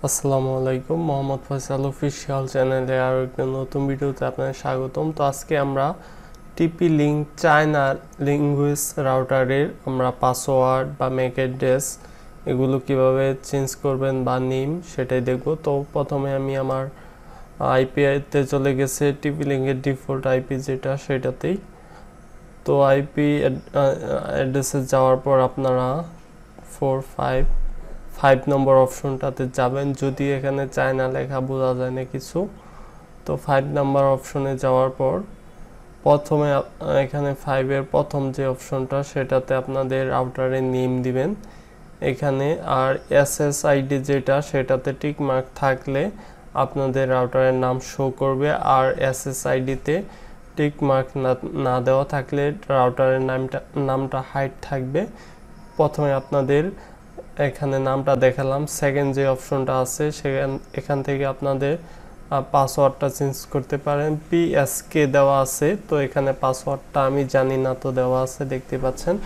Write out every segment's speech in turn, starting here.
আসসালামু আলাইকুম, মোহাম্মদ ফয়সাল অফিসিয়াল চ্যানেলে আরও একটা নতুন ভিডিওতে আপনাদের স্বাগতম। তো আজকে আমরা টিপি লিঙ্ক চায়না ল্যাঙ্গুয়েজ রাউটারের আমরা পাসওয়ার্ড বা ম্যাক অ্যাড্রেস এগুলো কিভাবে চেঞ্জ করবেন বা নেম সেটাই দেখব। তো প্রথমে আমি আমার আইপিতে চলে গেছে, টিপি লিঙ্কের ডিফল্ট আইপি যেটা সেটাতেই। তো আইপি অ্যাড্রেসে যাওয়ার পর আপনারা 5 নম্বর অপশনটাতে যাবেন। যদি এখানে চায়না লেখা বোঝা যায় না কিছু, তো 5 নম্বর অপশনে যাওয়ার পর প্রথমে এখানে 5-এর প্রথম যে অপশনটা সেটাতে আপনাদের রাউটারের নেম দিবেন এখানে, আর এসএসআইডি যেটা সেটাতে টিক মার্ক থাকলে আপনাদের রাউটারের নাম শো করবে, আর এসএসআইডিতে টিক মার্ক না দেওয়া থাকলে রাউটারের নামটা হাইড থাকবে। প্রথমে আপনাদের এখানে নামটা দেখালাম, সেকেন্ড যে অপশনটা আছে এখান থেকে আপনাদের পাসওয়ার্ডটা চেঞ্জ করতে পারেন। পিএসকে দেওয়া আছে, তো এখানে পাসওয়ার্ডটা আমি জানি না, তো দেওয়া আছে দেখতে পাচ্ছেন।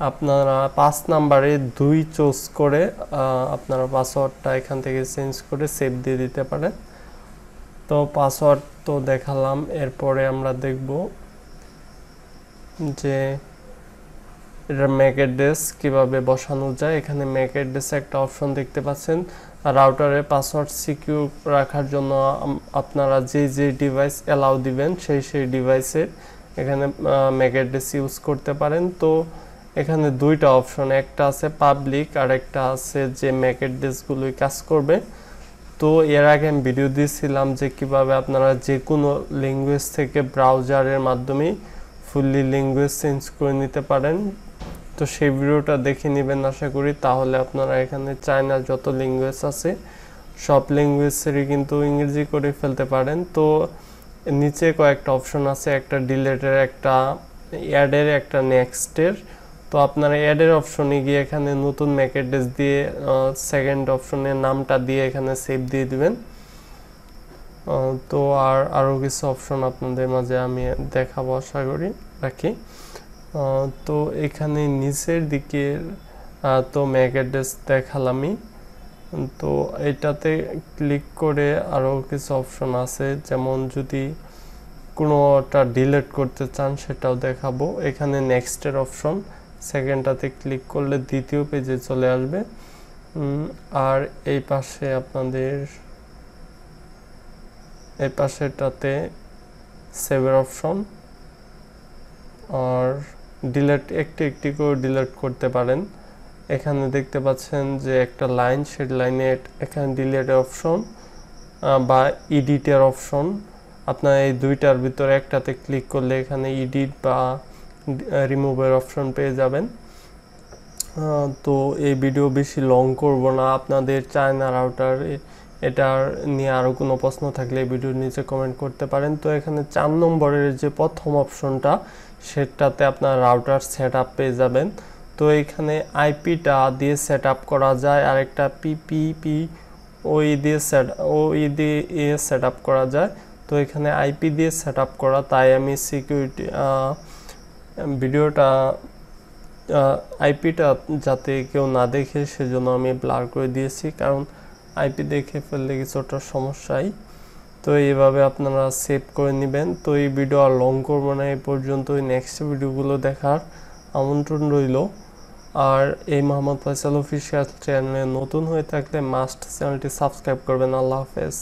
আপনারা 5 নাম্বারে 2 চুজ করে আপনারা পাসওয়ার্ডটা এখান থেকে চেঞ্জ করে সেভ দিয়ে দিতে পারেন। তো পাসওয়ার্ড তো দেখালাম, এরপরে আমরা দেখব যে এটা ম্যাক অ্যাড্রেস কীভাবে বসানো যায়। এখানে ম্যাক অ্যাড্রেসে একটা অপশন দেখতে পাচ্ছেন। রাউটারের পাসওয়ার্ড সিকিউর রাখার জন্য আপনারা যে ডিভাইস অ্যালাউ দিবেন সেই ডিভাইসের এখানে ম্যাক অ্যাড্রেস ইউজ করতে পারেন। তো এখানে দুইটা অপশন, একটা আছে পাবলিক আর একটা আছে যে ম্যাক অ্যাড্রেসগুলোই কাজ করবে। তো এর আগে আমি ভিডিও দিয়েছিলাম যে কিভাবে আপনারা যে কোনো ল্যাঙ্গুয়েজ থেকে ব্রাউজারের মাধ্যমে ফুললি ল্যাঙ্গুয়েজ চেঞ্জ করে নিতে পারেন। তো সেই ভিডিওটা দেখে নেবেন আশা করি, তাহলে আপনারা এখানে চায়নার যত ল্যাঙ্গুয়েজ আছে সব ল্যাঙ্গুয়েজেরই কিন্তু ইংরেজি করে ফেলতে পারেন। তো নিচে কয়েকটা অপশন আছে, একটা ডিলেটের, একটা অ্যাডের, একটা নেক্সটের। তো আপনারা অ্যাডের অপশনে গিয়ে এখানে নতুন ম্যাক অ্যাড্রেস দিয়ে সেকেন্ড অপশনের নামটা দিয়ে এখানে সেভ দিয়ে দিবেন। তো আরও কিছু অপশন আপনাদের মাঝে আমি দেখাবো আশা করি রাখি। তো এখানে নিচের দিকে তো ম্যাক অ্যাড্রেস দেখালামই। তো এটাতে ক্লিক করে আরও কিছু অপশন আছে, যেমন যদি কোনোটা ডিলিট করতে চান সেটাও দেখাবো। এখানে নেক্সটের অপশন, সেকেন্ডটাতে ক্লিক করলে দ্বিতীয় পেজে চলে আসবে। আর এই পাশে আপনাদের এই পাশেটাতে সেভের অপশন, আর ডিলিট একটি করে ডিলিট করতে পারেন। এখানে দেখতে পাচ্ছেন যে একটা লাইন, সেই লাইনে এখানে ডিলিটের অপশন বা এডিটের অপশন, আপনার এই দুইটার ভিতরে একটাতে ক্লিক করলে এখানে এডিট বা রিমুভের অপশন পেয়ে যাবেন। তো এই ভিডিও বেশি লং করব না, আপনাদের চায়না রাউটার এটার নিয়ে আরও কোনো প্রশ্ন থাকলে এই ভিডিওর নিচে কমেন্ট করতে পারেন। তো এখানে 4 নম্বরের যে প্রথম অপশনটা সেটাতে আপনার রাউটার সেট আপ পেয়ে যাবেন। তো এখানে আইপিটা দিয়ে সেট আপ করা যায়, আর একটা পিপিপি ওই দিয়ে সেট আপ করা যায়। তো এখানে আইপি দিয়ে সেট আপ করা, তাই আমি সিকিউরিটি ভিডিওটা আইপিটা যাতে কেউ না দেখে সেজন্য আমি ব্লার করে দিয়েছি, কারণ আইপি দেখে ফেললে কিছুটা সমস্যাই। তো এইভাবে আপনারা সেভ করে নেবেন। তো এই ভিডিও আর লং করবো না, এই পর্যন্তই। নেক্সট ভিডিওগুলো দেখার আমন্ত্রণ রইল। আর এই মোহাম্মদ ফয়সাল অফিসিয়াল চ্যানেলে নতুন হয়ে থাকলে মাস্ট চ্যানেলটি সাবস্ক্রাইব করবেন। আল্লাহ হাফেজ।